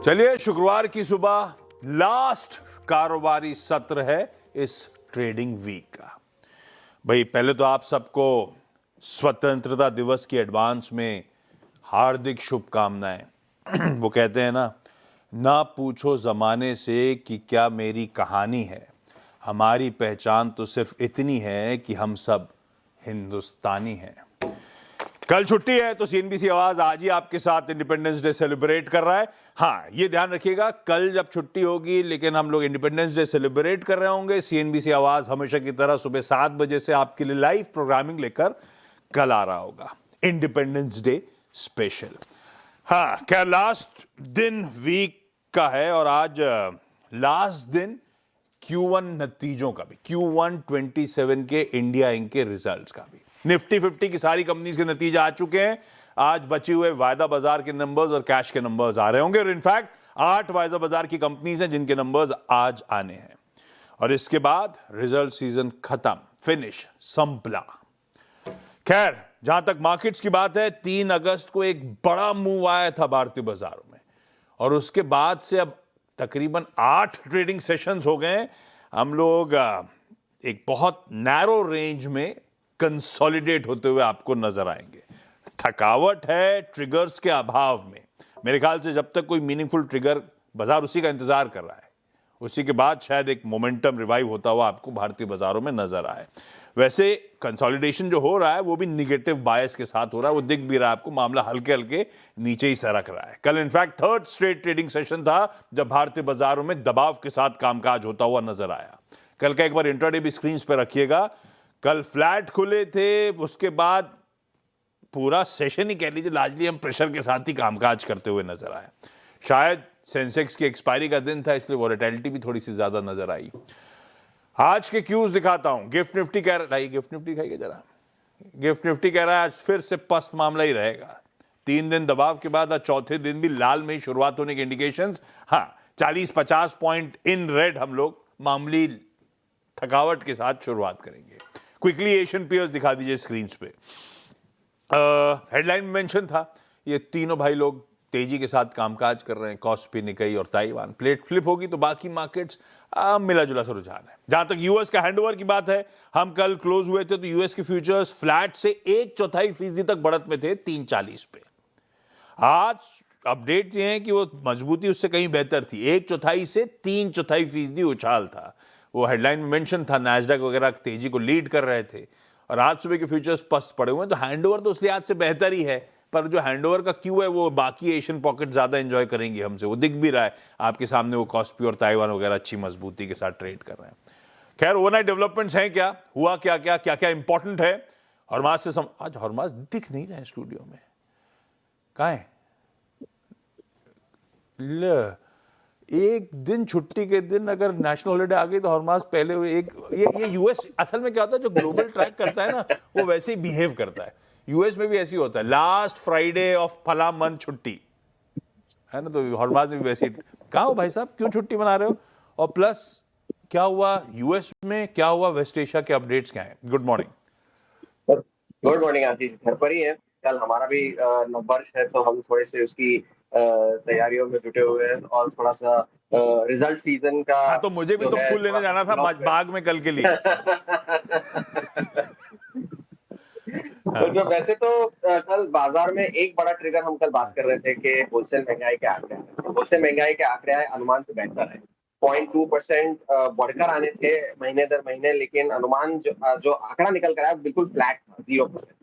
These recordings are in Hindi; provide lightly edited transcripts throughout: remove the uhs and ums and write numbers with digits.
चलिए, शुक्रवार की सुबह लास्ट कारोबारी सत्र है इस ट्रेडिंग वीक का। भाई, पहले तो आप सबको स्वतंत्रता दिवस की एडवांस में हार्दिक शुभकामनाएं। वो कहते हैं ना पूछो जमाने से कि क्या मेरी कहानी है, हमारी पहचान तो सिर्फ इतनी है कि हम सब हिंदुस्तानी हैं। कल छुट्टी है तो सीएनबीसी आवाज आज ही आपके साथ इंडिपेंडेंस डे सेलिब्रेट कर रहा है। हाँ, ये ध्यान रखिएगा, कल जब छुट्टी होगी लेकिन हम लोग इंडिपेंडेंस डे सेलिब्रेट कर रहे होंगे। सीएनबीसी आवाज हमेशा की तरह सुबह 7 बजे से आपके लिए लाइव प्रोग्रामिंग लेकर कल आ रहा होगा, इंडिपेंडेंस डे स्पेशल। हाँ, क्या लास्ट दिन वीक का है और आज लास्ट दिन Q1 नतीजों का भी, Q1 27 के इंडिया इंक के रिजल्ट्स का भी। निफ्टी 50 की सारी कंपनीज के नतीजे आ चुके हैं। आज बचे हुए वायदा बाजार के नंबर्स और कैश के नंबर्स आ रहे होंगे और इनफैक्ट 8 वायदा बाजार की कंपनीज हैं जिनके नंबर्स आज आने हैं और इसके बाद रिजल्ट सीजन खत्म, फिनिश, संपला। खैर, जहां तक मार्केट्स की बात है, 3 अगस्त को एक बड़ा मूव आया था भारतीय बाजारों में और उसके बाद से अब तकरीबन 8 ट्रेडिंग सेशंस हो गए। हम लोग एक बहुत नैरो रेंज में कंसोलिडेट होते हुए आपको नजर आएंगे। थकावट है ट्रिगर्स के अभाव में। मेरे ख्याल से जब तक कोई मीनिंगफुल ट्रिगर, बाजार उसी का इंतजार कर रहा है, उसी के बाद शायद एक मोमेंटम रिवाइव होता हुआ आपको भारतीय बाजारों में नजर आए। वैसे कंसोलिडेशन जो हो रहा है वो भी निगेटिव बायस के साथ हो रहा है, वो दिख भी रहा है आपको। मामला हल्के हल्के नीचे ही सरक रहा है। कल in fact 3rd straight trading session था जब भारतीय बाजारों में दबाव के साथ कामकाज होता हुआ नजर आया। कल का एक बार इंट्राडे भी स्क्रीन पर रखिएगा। कल फ्लैट खुले थे, उसके बाद पूरा सेशन ही कह लीजिए लार्जली हम प्रेशर के साथ ही कामकाज करते हुए नजर आए। शायद सेंसेक्स की एक्सपायरी का दिन था इसलिए वोलेटिलिटी भी थोड़ी सी ज्यादा नजर आई। आज के क्यूज दिखाता हूं। गिफ्ट निफ्टी कह रहा है, गिफ्ट निफ्टी खाइए जरा। गिफ्ट निफ्टी कह रहा है आज फिर से पस्त मामला ही रहेगा। 3 दिन दबाव के बाद आज चौथे दिन भी लाल में ही शुरुआत होने के इंडिकेशंस। हाँ, 40-50 पॉइंट इन रेड हम लोग मामूली थकावट के साथ शुरुआत करेंगे। क्विकली एशियन पेयर्स दिखा दीजिए स्क्रीन पे। हेडलाइन में मेंशन था, ये तीनों भाई लोग तेजी के साथ कामकाज कर रहे हैं। कॉस्पी, निकाई और ताइवान। प्लेट फ्लिप होगी तो बाकी मार्केट्स मिला जुला सा रुझान है। जहां तक यूएस का हैंडओवर की बात है, हम कल क्लोज हुए थे तो यूएस के फ्यूचर्स फ्लैट से 1/4% तक बढ़त में थे, 340 पे। आज अपडेट ये है कि वो मजबूती उससे कहीं बेहतर थी, 1/4 से 3/4% उछाल था। वो हेडलाइन में मेंशन था, नैस्डैक वगैरह तेजी को लीड कर रहे थे और आज सुबह के फ्यूचर्स पस्त पड़े हुए हैं। तो हैंडओवर तो उस लिहाज से बेहतर ही है, पर जो हैंडओवर का क्यू है वो बाकी एशियन पॉकेट ज्यादा एंजॉय करेंगे हमसे। वो दिख भी रहा है आपके सामने, वो कॉस्पी और ताइवान वगैरह अच्छी मजबूती के साथ ट्रेड कर रहे हैं। खैर, ओवरनाइट डेवलपमेंट्स हैं क्या, हुआ क्या क्या क्या क्या इंपॉर्टेंट है हरमाज से आज हरमाज दिख नहीं रहे हैं स्टूडियो में, कहाँ है? एक दिन छुट्टी के दिन अगर नेशनल हॉलिडे आ गई तो हरमाज पहले एक ये यूएस असल में क्या होता है, जो ग्लोबल ट्रैक करता है ना वो वैसे ही बिहेव करता है। यूएस में भी ऐसे ही होता है, लास्ट फ्राइडे ऑफ फला मंथ छुट्टी है ना, तो हरमाज में भी वैसे ही। कहाँ हो भाई साहब, क्यों छुट्टी मना रहे हो? और प्लस क्या हुआ यूएस में, क्या हुआ वेस्ट एशिया के अपडेट्स क्या है? Good morning. गुड मॉर्निंग आशीष, घर पर ही है। कल हमारा भी नववर्ष है तो हम थोड़े से उसकी तैयारियों में जुटे हुए हैं और थोड़ा सा रिजल्ट सीजन का। हाँ, तो मुझे भी तो फूल लेने जाना था बाग में कल के लिए। तो वैसे तो कल बाजार में एक बड़ा ट्रिगर हम कल बात कर रहे थे कि होलसेल महंगाई के आंकड़े आए। तो होलसेल महंगाई के आंकड़े आए, अनुमान से बेहतर है। 0.2% बढ़कर आने थे महीने दर महीने, लेकिन अनुमान जो आंकड़ा निकल कर आया बिल्कुल फ्लैट था, 0%।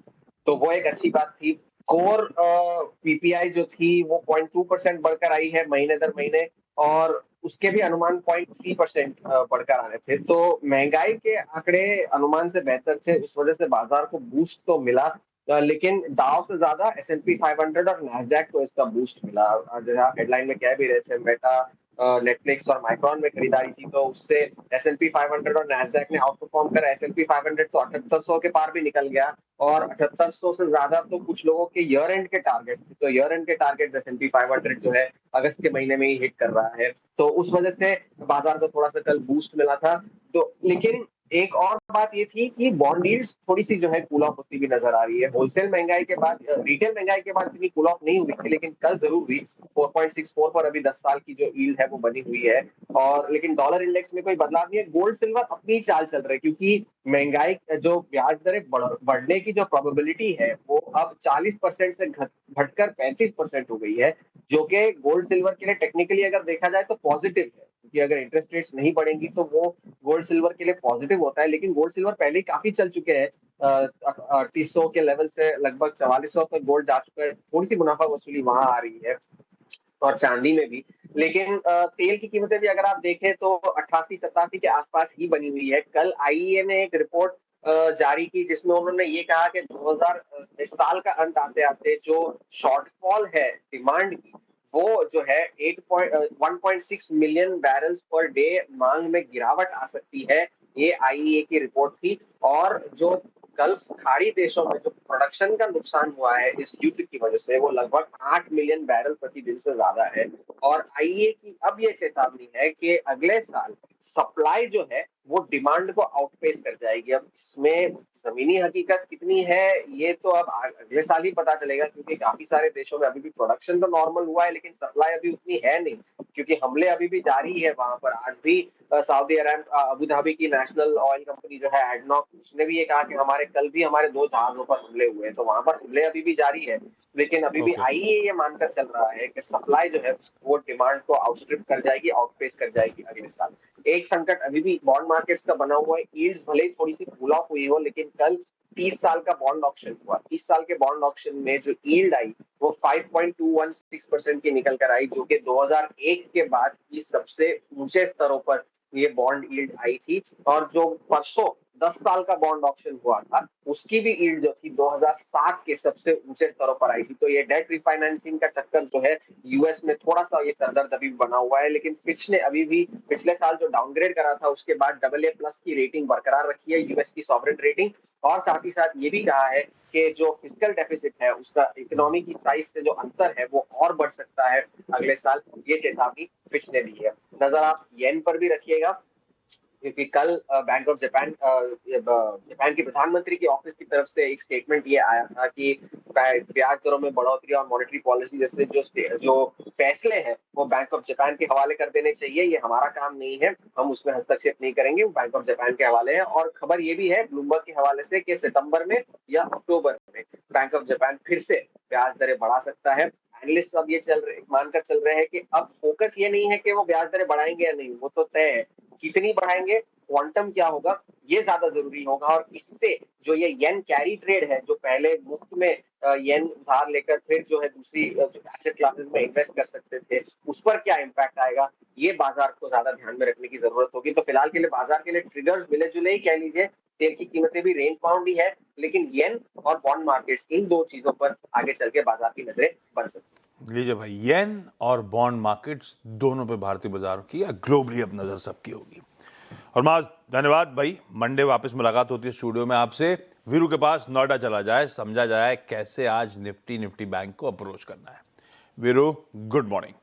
तो वो एक अच्छी बात थी। कोर पीपीआई जो थी वो 0.2% बढ़कर आई है महीने दर महीने और उसके भी अनुमान 0.3% बढ़कर आने थे। तो महंगाई के आंकड़े अनुमान से बेहतर थे, उस वजह से बाजार को बूस्ट तो मिला, लेकिन डाउ से ज्यादा S&P 500 और नैस्डैक को इसका बूस्ट मिला। जैसा हेडलाइन में कह भी रहे थे, मेटा, नेटफ्लिक्स और माइक्रॉन में खरीदारी की तो उससे S&P 500 और नैस्डैक ने आउट परफॉर्म कर S&P 500 तो 7800 के पार भी निकल गया और 7800 से ज्यादा तो कुछ लोगों के ईयर एंड के टारगेट थे। तो ईयर एंड के टारगेट S&P 500 जो है अगस्त के महीने में ही हिट कर रहा है, तो उस वजह से बाजार को थोड़ा सा कल बूस्ट मिला था। तो लेकिन एक और बात ये थी कि बॉन्ड यील्ड्स थोड़ी सी जो है कूल ऑफ होती भी नजर आ रही है। होलसेल महंगाई के बाद रिटेल महंगाई के बाद इतनी कूल ऑफ नहीं हुई थी, लेकिन कल जरूर हुई। 4.64 पर अभी 10 साल की जो यील्ड है वो बनी हुई है। और लेकिन डॉलर इंडेक्स में कोई बदलाव नहीं है। गोल्ड सिल्वर अपनी चाल चल रहे हैं, क्योंकि महंगाई जो ब्याज दरें बढ़ने की जो प्रोबेबिलिटी है वो अब 40% से घटकर 35% हो गई है, जो कि गोल्ड सिल्वर के लिए टेक्निकली अगर देखा जाए तो पॉजिटिव है, क्योंकि अगर इंटरेस्ट रेट्स नहीं बढ़ेंगी तो वो गोल्ड सिल्वर के लिए पॉजिटिव होता है। लेकिन गोल्ड सिल्वर पहले ही काफी चल चुके हैं। 3800 के लेवल से लगभग 4400 तक गोल्ड जा चुका है। थोड़ी सी मुनाफा वसूली वहां आ रही है, और चांदी में भी। लेकिन तेल की कीमतें भी अगर आप देखें तो 88-87 के आसपास ही बनी हुई है। कल आईईए ने एक रिपोर्ट जारी की, जिसमें उन्होंने ये कहा कि 2000 इस साल का अंत आते आते जो शॉर्टफॉल है डिमांड की, वो जो है 1.6 मिलियन बैरल्स पर डे मांग में गिरावट आ सकती है। ये आईईए की रिपोर्ट थी। और जो गल्फ खाड़ी देशों में जो प्रोडक्शन का नुकसान हुआ है इस युद्ध की वजह से, वो लगभग 8 मिलियन बैरल प्रतिदिन से ज्यादा है। और आईईए की अब ये चेतावनी है कि अगले साल सप्लाई जो है वो डिमांड को आउटपेस कर जाएगी। अब इसमें जमीनी हकीकत कितनी है ये तो अब अगले साल ही पता चलेगा, क्योंकि काफी सारे देशों में अभी भी प्रोडक्शन तो नॉर्मल हुआ है, लेकिन सप्लाई अभी उतनी है नहीं, क्योंकि हमले अभी भी जारी है वहां पर। आज भी सऊदी अरब अबू धाबी की नेशनल ऑयल कंपनी जो है एडनॉक, उसने भी ये कहा कि हमारे कल भी हमारे 2 जहाजों पर हमले हुए हैं। तो वहां पर हमले अभी भी जारी है, लेकिन अभी भी ओके। आईईए ये मानकर चल रहा है कि सप्लाई जो है वो डिमांड को आउटस्ट्रिप कर जाएगी, आउटपेस कर जाएगी अगले साल। एक संकट अभी भी बॉन्ड मार्केट्स का बना हुआ है। यील्ड्स भले ही थोड़ी सी कूल ऑफ हुई हो, लेकिन कल 30 साल का बॉन्ड ऑक्शन हुआ। 30 साल के बॉन्ड ऑक्शन में जो यील्ड आई वो 5.216% की निकल कर आई, जो कि 2001 के बाद की सबसे ऊंचे स्तरों पर ये बॉन्ड यील्ड आई थी। और जो परसों 10 साल का बॉन्ड ऑक्शन हुआ था, उसकी भी यील्ड जो थी 2007 के सबसे ऊंचे स्तरों पर आई थी। तो ये डेट रिफाइनेंसिंग का चक्कर जो है यूएस में थोड़ा सा ये सरदर्द अभी बना हुआ है। लेकिन फिच ने अभी भी पिछले साल जो डाउनग्रेड करा था उसके बाद AA+ की रेटिंग बरकरार रखी है, यूएस की सॉवरेन रेटिंग। और साथ ही साथ ये भी कहा है कि जो फिस्कल डेफिसिट है उसका इकोनॉमी की साइज से जो अंतर है वो और बढ़ सकता है अगले साल। ये चेतावनी फिच ने दी है। नजर आप येन पर भी रखिएगा, क्योंकि कल बैंक ऑफ जापान जापान के प्रधानमंत्री की ऑफिस की तरफ से एक स्टेटमेंट ये आया था कि ब्याज दरों में बढ़ोतरी और मॉनेटरी पॉलिसी जैसे जो फैसले हैं वो बैंक ऑफ जापान के हवाले कर देने चाहिए। ये हमारा काम नहीं है, हम उसमें हस्तक्षेप नहीं करेंगे, वो बैंक ऑफ जापान के हवाले है। और खबर ये भी है ब्लूमबर्ग के हवाले से कि सितंबर में या अक्टूबर में बैंक ऑफ जापान फिर से ब्याज दरें बढ़ा सकता है। एनालिस्ट अब ये मानकर चल रहे हैं कि अब फोकस ये नहीं है कि वो ब्याज दरें बढ़ाएंगे या नहीं, वो तो तय है। कितनी बढ़ाएंगे, क्वांटम क्या होगा, ये ज्यादा जरूरी होगा। और इससे जो ये येन कैरी ट्रेड है, जो पहले मुफ्त में येन उधार लेकर फिर जो है दूसरी एसेट क्लासेस में इन्वेस्ट कर सकते थे, उस पर क्या इम्पैक्ट आएगा, ये बाजार को ज्यादा ध्यान में रखने की जरूरत होगी। तो फिलहाल के लिए बाजार के लिए ट्रिगर्स मिले जुले ही कह लीजिए। तेल की कीमतें भी रेंज बाउंड ही है, लेकिन येन और बॉन्ड मार्केट्स, इन दो चीजों पर आगे चल के बाजार की नजरें बन सकती। लीजिए भाई, येन और बॉन्ड मार्केट्स दोनों पे भारतीय बाजारों की या ग्लोबली अब नजर सबकी होगी। और माज धन्यवाद भाई। मंडे वापस मुलाकात होती है स्टूडियो में आपसे। वीरू के पास नोएडा चला जाए, समझा जाए कैसे आज निफ्टी बैंक को अप्रोच करना है। Viru, good morning.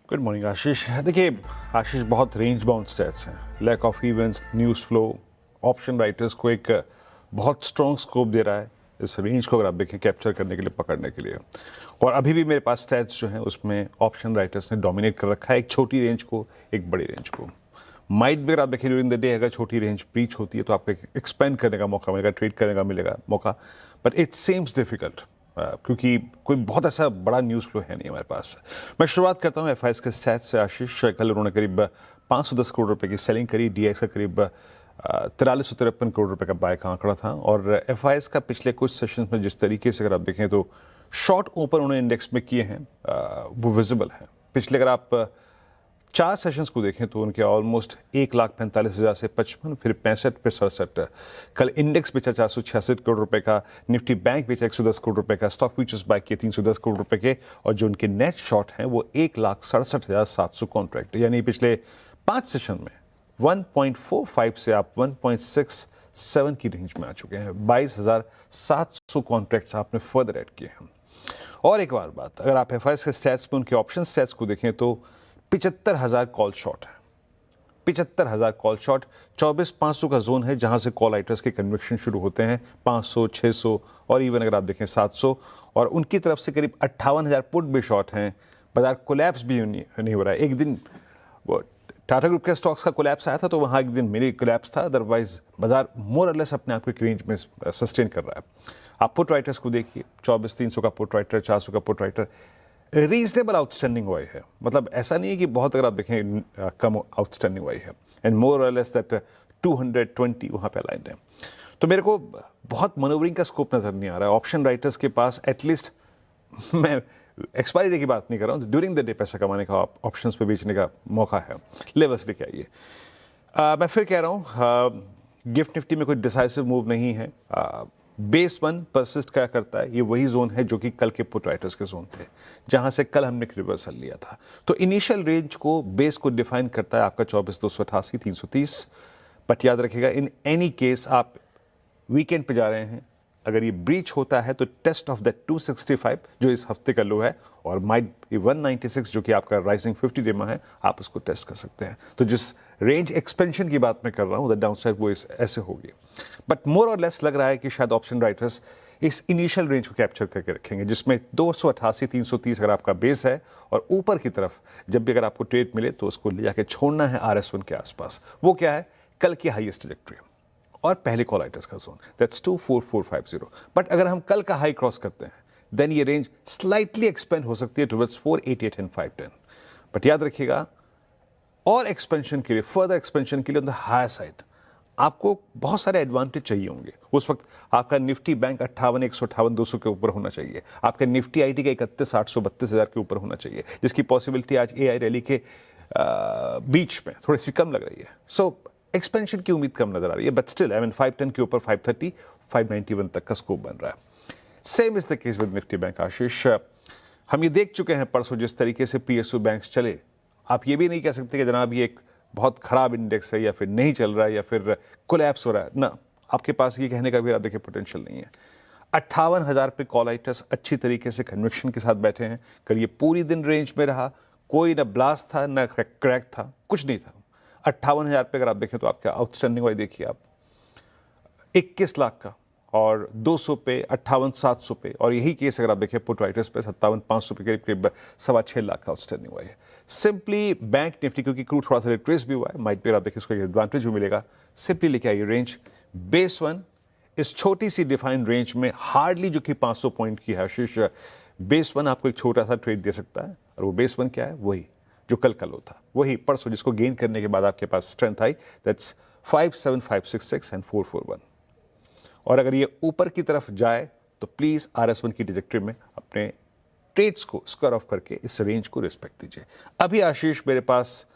Good morning Ashish. देखिए आशीष, बहुत रेंज बाउंड स्टैट्स हैं। Lack of events, news flow, option writers को एक बहुत स्ट्रॉन्ग स्कोप दे रहा है इस रेंज को, अगर आप देखें, कैप्चर करने के लिए, पकड़ने के लिए। और अभी भी मेरे पास स्टैट्स जो हैं उसमें ऑप्शन राइटर्स ने डोमिनेट कर रखा है, एक छोटी रेंज को, एक बड़ी रेंज को। माइट भी अगर आप देखें ड्यूरिंग द डे, अगर छोटी रेंज ब्रीच होती है तो आपको एक्सपेंड करने का मौका मिलेगा, ट्रेड करने का मिलेगा मौका। बट इट सीम्स डिफिकल्ट, क्योंकि कोई बहुत ऐसा बड़ा न्यूज़ फ्लो है नहीं हमारे पास। मैं शुरुआत करता हूँ एफआईएस के स्टैट्स से आशीष। कल उन्होंने करीब 510 करोड़ रुपए की सेलिंग करी। डीएक्स का करीब 4353 करोड़ रुपए का बाय का आंकड़ा था। और एफआईएस का पिछले कुछ सेशंस में जिस तरीके से अगर आप देखें तो शॉर्ट ओपन उन्होंने इंडेक्स में किए हैं, वो विजिबल है। पिछले अगर आप 4 सेशंस को देखें तो उनके ऑलमोस्ट 1,45,000 से 55, फिर 65 पे 67। कल इंडेक्स बेचा 466 करोड़ रुपए का, निफ्टी बैंक बेचा 110 करोड़ रुपए का, स्टॉक फ्यूचर्स बाय किए 310 करोड़ रुपए के। और जो उनके नेट शॉर्ट हैं वो 1,67,700 कॉन्ट्रैक्ट, यानी पिछले 5 सेशन में 1.45 से आप 1.67 की रेंज में आ चुके हैं। 22,700 कॉन्ट्रैक्ट्स आपने फर्दर ऐड किए हैं। और एक बार बात, अगर आप एफआईएस के स्टैट्स में उनके ऑप्शन स्टैट्स को देखें तो 75,000 कॉल शॉर्ट है। 75,000 कॉल शॉट, 24,500 का जोन है जहां से कॉल राइटर्स के कन्विक्शन शुरू होते हैं, 500, 600 और इवन अगर आप देखें 700, और उनकी तरफ से करीब 58,000 पुट भी शॉट हैं। बाजार कोलैप्स भी नहीं हो रहा है। एक दिन वो टाटा ग्रुप के स्टॉक्स का कोलैप्स आया था तो वहाँ एक दिन मेरी कोलैप्स था, अदरवाइज बाजार मोर और लेस अपने आप के रेंज में सस्टेन कर रहा है। आप पुट राइटर्स को देखिए, 24,300 का पुट राइटर, 400 का पुट राइटर रीजनेबल आउटस्टैंडिंग हुआ है। मतलब ऐसा नहीं है कि बहुत, अगर आप देखें कम आउटस्टैंडिंग हुआ है, एंड मोर और लेस दैट 220 वहाँ पे अलाइंड है। तो मेरे को बहुत मनोवरिंग का स्कोप नज़र नहीं आ रहा है। ऑप्शन राइटर्स के पास एटलीस्ट, मैं एक्सपायरी डे की बात नहीं कर रहा हूँ, ड्यूरिंग द डे पैसा कमाने का, ऑप्शंस पे बेचने का मौका है, लेवल्स लेके आइए। मैं फिर कह रहा हूँ, गिफ्ट निफ्टी में कोई डिसाइसिव मूव नहीं है। बेस 1 परसिस्ट क्या करता है, ये वही जोन है जो कि कल के पुट राइटर्स के जोन थे, जहां से कल हमने रिवर्सल लिया था। तो इनिशियल रेंज को, बेस को डिफाइन करता है आपका 24,288, 330। बट याद रखिएगा, इन एनी केस आप वीकेंड पे जा रहे हैं, अगर ये ब्रीच होता है तो टेस्ट ऑफ दैट 265 जो इस हफ्ते का लो है, और माइट 196 जो कि आपका राइजिंग 50 डे में है, आप उसको टेस्ट कर सकते हैं। तो जिस रेंज एक्सपेंशन की बात मैं कर रहा हूँ, द डाउनसाइड वो ऐसे होगी। बट मोर और लेस लग रहा है कि शायद ऑप्शन राइटर्स इस इनिशियल रेंज को कैप्चर करके रखेंगे, जिसमें 288, 330 अगर आपका बेस है, और ऊपर की तरफ जब भी अगर आपको ट्रेड मिले तो उसको ले जाके छोड़ना है RS1 के आसपास। वो क्या है? कल की हाईएस्ट ट्रैजेक्टरी और पहले कॉल राइटर्स का जोन, दैट्स 24450। बट अगर हम कल का हाई क्रॉस करते हैं, देन ये रेंज स्लाइटली एक्सपेंड हो सकती है टुवर्ड्स 488 एंड 510। बट याद रखिएगा, और एक्सपेंशन के लिए, फर्दर एक्सपेंशन के लिए ऑन द हायर साइड आपको बहुत सारे एडवांटेज चाहिए होंगे। उस वक्त आपका निफ्टी बैंक 58, 158, 200 के ऊपर होना चाहिए। आपका निफ्टी आईटी का 31, 800, 32,000 के ऊपर होना चाहिए, जिसकी पॉसिबिलिटी आज AI रैली के बीच में थोड़ी सी कम लग रही है। सो एक्सपेंशन की उम्मीद कम नजर आ रही है, बट स्टिल 510 के ऊपर 530, 591 तक का स्कोप बन रहा है। Same is the case with Nifty bank. Ashish, हम ये देख चुके हैं परसों जिस तरीके से PSU बैंक्स चले। आप ये भी नहीं कह सकते कि जनाब ये एक बहुत खराब इंडेक्स है, या फिर नहीं चल रहा है, या फिर कोलैप्स हो रहा है ना। आपके पास ये कहने का भी आप देखिए पोटेंशियल नहीं है। 58,000 पे कॉल राइटर्स अच्छी तरीके से कन्विक्शन के साथ बैठे हैं। कल ये पूरी दिन रेंज में रहा, कोई ना ब्लास्ट था ना क्रैक था, कुछ नहीं था। 58,000 पे अगर आप देखें तो आपका आउटस्टैंडिंग वाई देखिए आप 21 लाख का, और 200 पे 58,700 पे, और यही केस अगर आप देखें पुट राइटर्स पे 57,500 पे करीब करीब 6.25 लाख का आउटस्टैंडिंग हुआ है। सिंपली बैंक निफ्टी, क्योंकि क्रूड थोड़ा सा रिट्रेस भी हुआ है, माइट पे आप देखें इसको एडवांटेज भी मिलेगा। सिंपली लेके आइए रेंज बेस 1 इस छोटी सी डिफाइंड रेंज में, हार्डली जो कि 500 पॉइंट की है। आशीष, बेस 1 आपको एक छोटा सा ट्रेड दे सकता है, और वो बेस 1 क्या है? वही जो कल था, वही परसों जिसको गेन करने के बाद आपके पास स्ट्रेंथ आई, दैट्स 57566 एंड 441। और अगर ये ऊपर की तरफ जाए तो प्लीज RS1 की ट्रैजेक्टरी में अपने ट्रेड्स को स्क्वायर ऑफ करके इस रेंज को रिस्पेक्ट दीजिए। अभी आशीष मेरे पास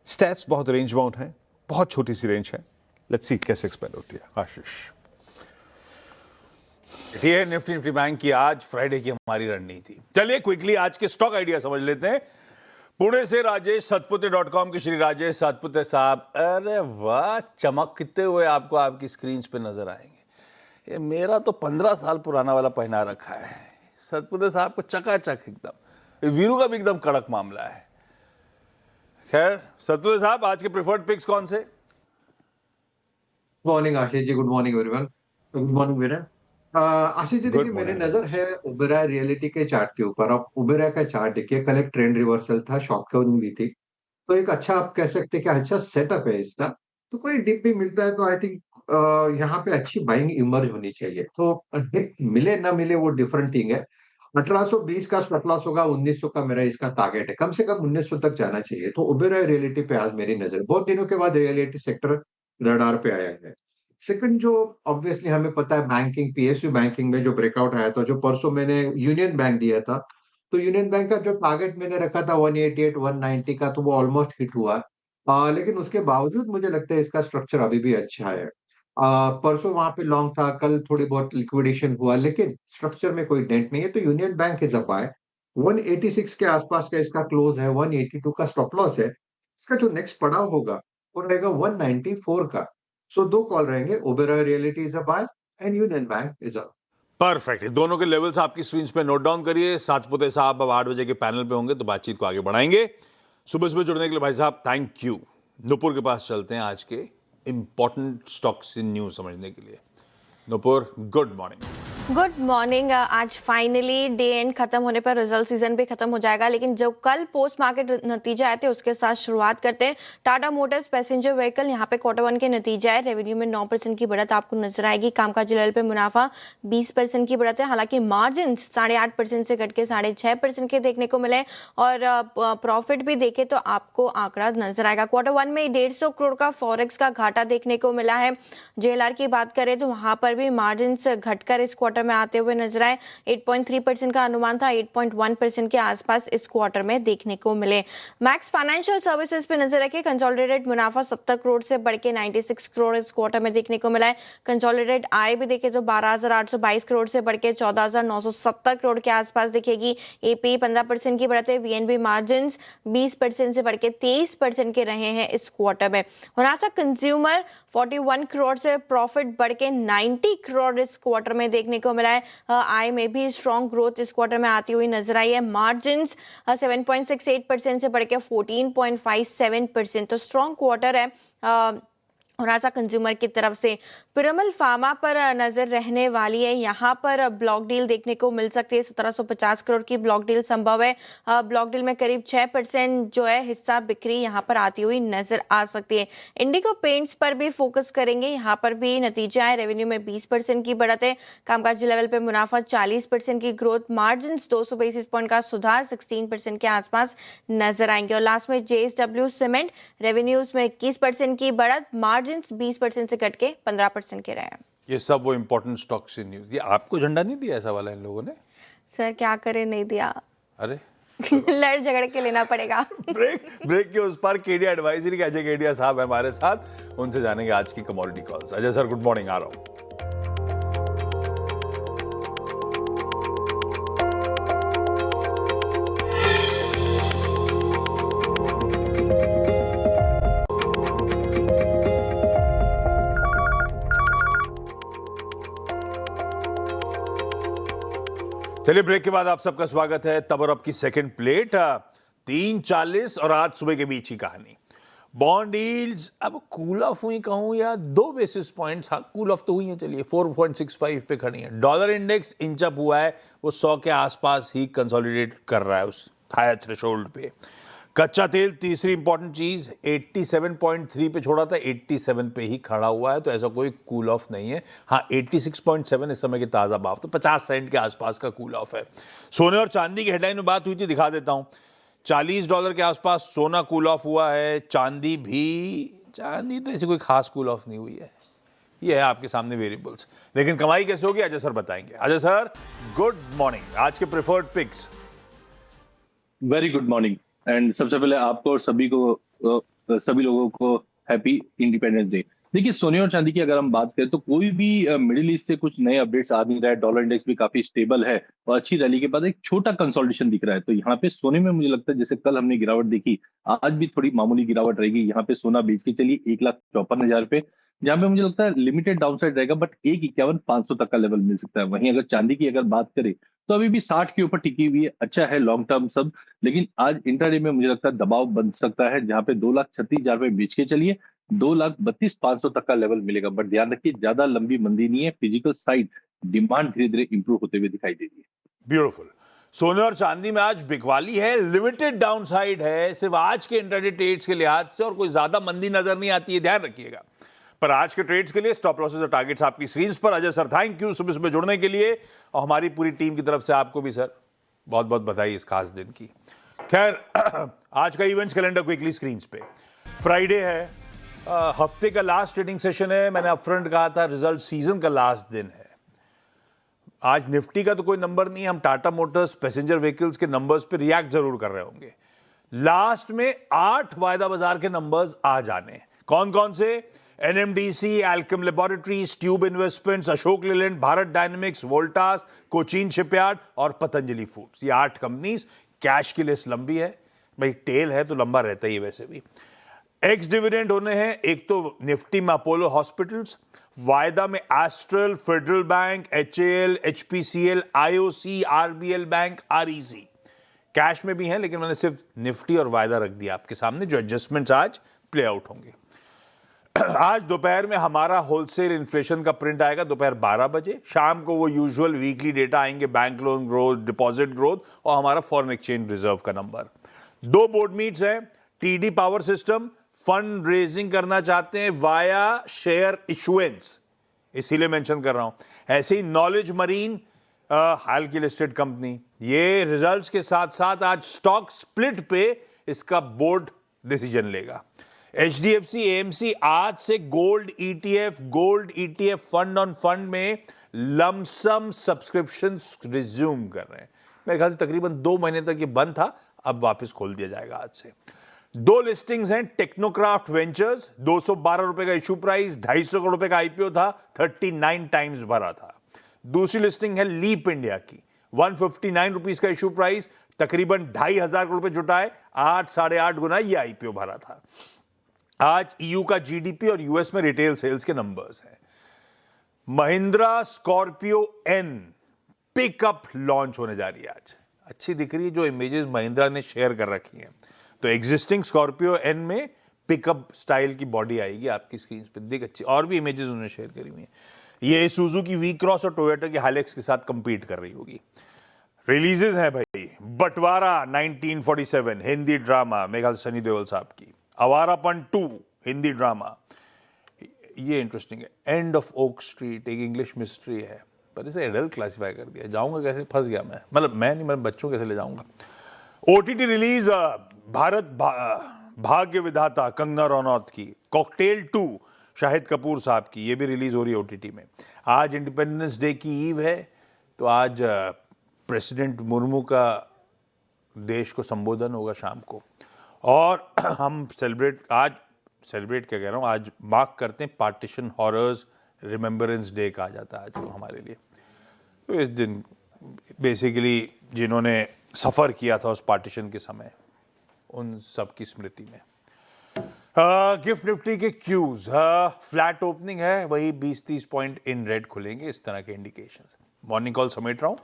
स्टैट्स बहुत रेंज बाउंड हैं, बहुत छोटी सी रेंज है, लेट्स सी कैसे एक्सपेंड होती है। आशीष, ये निफ्टी बैंक की आज फ्राइडे की हमारी रणनीति। चलिए क्विकली आज के स्टॉक आइडिया समझ लेते हैं। पुणे से राजेश सतपुते.com के श्री राजेश सतपुते साहब, अरे वाह, चमकते हुए आपको आपकी स्क्रीन पे नजर आएंगे। ये मेरा तो 15 साल पुराना वाला पहना रखा है। सतपुते साहब को चकाचक एकदम। वीरू का भी एकदम कड़क मामला है। खैर सतपुते साहब, आज के प्रिफर्ड पिक्स कौन से? Morning Ashish ji, good morning everyone. Good morning Viren. Ashish ji, देखिए मेरी नजर है उबेराय रियलिटी के चार्ट के ऊपर। आप उबेराय का चार्ट देखिए, कल एक ट्रेंड रिवर्सल था, शॉक कवरिंग भी थी, तो एक अच्छा, आप कह सकते हैं कि अच्छा सेटअप है इसका। तो कोई डिप भी मिलता है तो आई थिंक यहाँ पे अच्छी बाइंग इमर्ज होनी चाहिए। तो डिप मिले ना मिले वो डिफरेंट थिंग है। 1820 का स्टॉप लॉस होगा, 1900 का मेरा इसका टारगेट है, कम से कम 1900 तक जाना चाहिए। तो उबेराय रियलिटी पे आज मेरी नजर, बहुत दिनों के बाद रियलिटी सेक्टर रडार पे आया है। सेकंड, जो ऑब्वियसली हमें पता है, बैंकिंग, PSU बैंकिंग में जो ब्रेकआउट आया था, जो परसों मैंने यूनियन बैंक दिया था, तो यूनियन बैंक का जो टारगेट मैंने रखा था 188, 190 का, तो वो ऑलमोस्ट हिट हुआ। लेकिन उसके बावजूद मुझे लगता है इसका स्ट्रक्चर अभी भी अच्छा है। परसों वहां पे लॉन्ग था, कल थोड़ी बहुत लिक्विडेशन हुआ, लेकिन स्ट्रक्चर में कोई डेंट नहीं है। तो Union Bank is a buy. 186 के आसपास का इसका क्लोज है, 182 का स्टॉप लॉस है। इसका जो नेक्स्ट पड़ाव होगा वो रहेगा 194 का। सो दो कॉल रहेंगे, Oberoi Realty is a buy and Union Bank is a. Perfect. दोनों के लेवल्स आपकी स्क्रीन पे नोट डाउन करिए। सतपुते साहब अब 8 बजे के पैनल पे होंगे तो बातचीत को आगे बढ़ाएंगे। सुबह सुबह जुड़ने के लिए भाई साहब थैंक यू। नुपुर के पास चलते हैं आज के इंपॉर्टेंट स्टॉक्स इन न्यूज समझने के लिए। Nupur, good morning. Good morning. आज फाइनली डे एंड खत्म होने पर रिजल्ट सीजन भी खत्म हो जाएगा, लेकिन जो कल पोस्ट मार्केट नतीजे आए थे उसके साथ शुरुआत करते हैं। टाटा मोटर्स पैसेंजर व्हीकल, यहाँ पे क्वार्टर वन के नतीजे आए। रेवेन्यू में 9% की बढ़त आपको नजर आएगी। कामकाजी लेवल पे मुनाफा 20% की बढ़त है। हालांकि मार्जिन 8.5% से घट के 6.5% के देखने को मिले और प्रॉफिट भी देखे तो आपको आंकड़ा नजर आएगा। क्वार्टर वन में 150 करोड़ का फॉरेक्स का घाटा देखने को मिला है। जेएलआर की बात करें तो वहां पर भी मार्जिन घटकर इस क्वार्टर में आते हुए नजर आए। 8.3% का अनुमान था, 8.1% के आसपास इस क्वार्टर में देखने को मिले। मैक्स फाइनेंशियल सर्विसेज पे नजर रखें। कंसोलिडेटेड मुनाफा 70 करोड़ से बढ़ के 96 करोड़ इस क्वार्टर में देखने को मिला है। कंसोलिडेटेड आय भी देखें तो 12,822 करोड़ से बढ़ के 14,970 करोड़ के आसपास दिखेगी। एपी 15% की बढ़त है। वीएनबी मार्जिन 20% से बढ़ के 23% के रहे हैं इस क्वार्टर में। होनासा कंज्यूमर 41 करोड़ से प्रॉफिट बढ़ के 90 करोड़ इस क्वार्टर में देखने को मिला है। आय में भी स्ट्रॉन्ग ग्रोथ इस क्वार्टर में आती हुई नजर आई है। मार्जिन्स 7.68% से बढ़ के 14.57%, तो स्ट्रॉन्ग क्वार्टर है होनासा कंज्यूमर की तरफ से। पिरामल फार्मा पर नजर रहने वाली है। यहाँ पर ब्लॉक डील देखने को मिल सकती है। 1750 करोड़ की ब्लॉक डील संभव है। ब्लॉक डील में करीब 6% जो है हिस्सा बिक्री यहाँ पर आती हुई नजर आ सकती है। इंडिगो पेंट्स पर भी फोकस करेंगे। यहाँ पर भी नतीजे आए। रेवेन्यू में 20% की बढ़त है। कामकाजी लेवल पे मुनाफा 40% की ग्रोथ। मार्जिन 200 बेसिस पॉइंट का सुधार 16% के आसपास नजर आएंगे। और लास्ट में जेएसडब्ल्यू सीमेंट, रेवेन्यूज में 21% की बढ़त, मार्जिन 20% से घट के 15% के रहे हैं। ये सब वो इंपॉर्टेंट स्टॉक्स इन न्यूज। ये आपको झंडा नहीं दिया ऐसा वाला इन लोगों ने? सर क्या करे, नहीं दिया। अरे लड़ झगड़ के लेना पड़ेगा। ब्रेक के उस पार केडिया एडवाइजरी के अजय केडिया साहब है हमारे साथ, उनसे जानेंगे आज की commodity calls. Ajay sir, good morning. आ रहा हूं। चलिए, ब्रेक के बाद आप सबका स्वागत है। तब और अब की सेकंड प्लेट 3:40 और आज सुबह के बीच की कहानी। बॉन्ड यील्ड्स अब कूल ऑफ हुई कहूं या 2 बेसिस पॉइंट्स, हाँ कूल ऑफ तो हुई है। चलिए 4.65 पे खड़ी है। डॉलर इंडेक्स इंच अप हुआ है, वो 100 के आसपास ही कंसोलिडेट कर रहा है उस हायर थ्रेशोल्ड पे। कच्चा तेल, तीसरी इंपॉर्टेंट चीज, 87.3 पे छोड़ा था, 87 पे ही खड़ा हुआ है, तो ऐसा कोई कूल ऑफ नहीं है। हाँ 86.7 इस समय के ताजा भाव, तो 50 सेंट के आसपास का कूल ऑफ है। सोने और चांदी की हेडलाइन में बात हुई थी, दिखा देता हूं। $40 के आसपास सोना कूल ऑफ हुआ है। चांदी तो ऐसी कोई खास कूल ऑफ नहीं हुई है। ये है आपके सामने वेरिएबल्स, लेकिन कमाई कैसे होगी अजय सर बताएंगे। Ajay sir, good morning. आज के preferred picks. Very good morning and सबसे पहले आपको और सभी लोगों को हैप्पी इंडिपेंडेंस डे। देखिए, सोने और चांदी की अगर हम बात करें तो कोई भी मिडिल ईस्ट से कुछ नए अपडेट्स आ नहीं रहा है। डॉलर इंडेक्स भी काफी स्टेबल है और अच्छी रैली के बाद एक छोटा कंसोलिडेशन दिख रहा है। तो यहाँ पे सोने में मुझे लगता है जैसे कल हमने गिरावट देखी, आज भी थोड़ी मामूली गिरावट रहेगी। यहाँ पे सोना बेच के चलिए 1,54,000 पे, जहाँ पे मुझे लगता है लिमिटेड डाउनसाइड रहेगा, बट 1,51,500 तक का लेवल मिल सकता है। वहीं अगर चांदी की अगर बात करें तो अभी भी 60 के ऊपर टिकी हुई है, अच्छा है लॉन्ग टर्म सब, लेकिन आज इंट्राडे में मुझे लगता है दबाव बन सकता है, जहां पे 2,36,000 पे बेच के चलिए 2,32,500 तक का लेवल मिलेगा। बट ध्यान रखिए, ज्यादा लंबी मंदी नहीं है। फिजिकल साइड डिमांड धीरे धीरे इंप्रूव होते हुए दिखाई दे रही है। ब्यूटीफुल। सोने और चांदी में आज बिकवाली है, लिमिटेड डाउनसाइड है, सिर्फ आज के इंट्राडे ट्रेड्स के लिहाज से, और कोई ज्यादा मंदी नजर नहीं आती है, ध्यान रखिएगा। पर आज के ट्रेड्स के लिए स्टॉप लॉसेस और टारगेट्स आपकी स्क्रीन पर। अजय सर, थैंक यू सुबह सुबह जुड़ने के लिए, और हमारी पूरी टीम की तरफ से आपको भी सर बहुत बहुत बधाई इस खास दिन की। खैर, आज का इवेंट्स कैलेंडर क्विकली स्क्रीन पे। फ्राइडे है, हफ्ते का लास्ट ट्रेडिंग सेशन है। मैंने अपफ्रंट कहा था रिजल्ट सीजन का लास्ट दिन है। आज निफ्टी का तो कोई नंबर नहीं है, हम टाटा मोटर्स पैसेंजर व्हीकल्स के नंबर्स पे रिएक्ट जरूर कर रहे होंगे। लास्ट में 8 वायदा बाजार के नंबर्स आ जाने हैं। कौन कौन से? NMDC, Alkem laboratories, tube investments, Ashok Leyland, Bharat dynamics, Voltas, Cochin shipyard और पतंजलि फूड्स। ये 8 कंपनीज। कैश की लिस्ट लंबी है भाई, टेल है तो लंबा रहता ही है वैसे भी। एक्स डिविडेंड होने हैं, एक तो निफ्टी में अपोलो हॉस्पिटल्स, वायदा में astral, federal bank, HAL, HPCL, IOC, RBL bank, REC. Cash में भी हैं, लेकिन मैंने सिर्फ निफ्टी और वायदा रख दिया आपके सामने, जो एडजस्टमेंट्स आज प्ले आउट होंगे। आज दोपहर में हमारा होलसेल इन्फ्लेशन का प्रिंट आएगा दोपहर 12 बजे। शाम को वो यूजुअल वीकली डेटा आएंगे, bank loan growth, deposit growth और हमारा फॉरेन एक्सचेंज रिजर्व का नंबर। 2 बोर्ड मीट्स हैं। TD power system fund raising करना चाहते हैं वाया शेयर इशुएंस, इसीलिए मेंशन कर रहा हूं। ऐसे ही नॉलेज मरीन, हाल की लिस्टेड कंपनी, ये रिजल्ट्स के साथ साथ आज स्टॉक स्प्लिट पे इसका बोर्ड डिसीजन लेगा। HDFC AMC आज से gold ETF fund on fund में लमसम सब्सक्रिप्शन रिज्यूम कर रहे हैं। मेरे ख्याल से तकरीबन 2 महीने तक ये बंद था, अब वापस खोल दिया जाएगा आज से। 2 लिस्टिंग्स हैं। टेक्नोक्राफ्ट वेंचर्स 212 रुपए का इशू प्राइस, 250 करोड़ रुपए का IPO था, 39 टाइम्स भरा था। दूसरी लिस्टिंग है लीप इंडिया की, 159 रुपीस का इशू प्राइस, तकरीबन 2,500 करोड़ रुपए जुटाए, 8-8.5 गुना ये IPO भरा था। आज EU का GDP और US में रिटेल सेल्स के नंबर्स हैं। Mahindra Scorpio N pickup launch होने जा रही है आज। अच्छी दिख रही है जो इमेजेस महिंद्रा ने शेयर कर रखी हैं। तो एग्जिस्टिंग स्कॉर्पियो N में पिकअप स्टाइल की बॉडी आएगी आपकी स्क्रीन पे, देख अच्छी। और भी इमेजेस उन्होंने शेयर करी हुई हैं। ये सुजुकी वी क्रॉस और टोयोटा की हाइलेक्स के साथ कंपीट कर रही होगी। रिलीजेस हैं भाई, बंटवारा 1947 हिंदी ड्रामा, मेरे ख्याल से सनी देओल साहब की। आवारापन 2 हिंदी ड्रामा, ये इंटरेस्टिंग है। एंड ऑफ ओक स्ट्रीट एक इंग्लिश मिस्ट्री है, पर इसे एडल्ट क्लासिफाई कर दिया। जाऊंगा कैसे, फंस गया मैं, मतलब मैं नहीं, मतलब बच्चों कैसे ले जाऊंगा। OTT रिलीज भारत भाग्य विधाता कंगना रनौत की। कॉकटेल 2 शाहिद कपूर साहब की, ये भी रिलीज हो रही है OTT में। आज इंडिपेंडेंस डे की ईव है, तो आज प्रेसिडेंट मुर्मू का देश को संबोधन होगा शाम को। और हम सेलिब्रेट क्या कह रहा हूँ, आज मार्क करते हैं पार्टीशन हॉरर्स रिमेम्बरेंस डे कहा जाता है आज को हमारे लिए। तो इस दिन बेसिकली जिन्होंने सफ़र किया था उस पार्टीशन के समय, उन सब की स्मृति में। गिफ्ट निफ्टी के क्यूज, फ्लैट ओपनिंग है, वही 20-30 पॉइंट इन रेड खुलेंगे, इस तरह के इंडिकेशंस। मॉर्निंग कॉल समेट रहा हूं,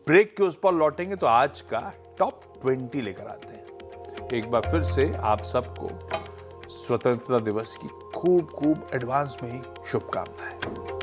ब्रेक के उस पर लौटेंगे तो आज का टॉप 20 लेकर आते हैं। एक बार फिर से आप सबको स्वतंत्रता दिवस की खूब एडवांस में ही शुभकामनाएं।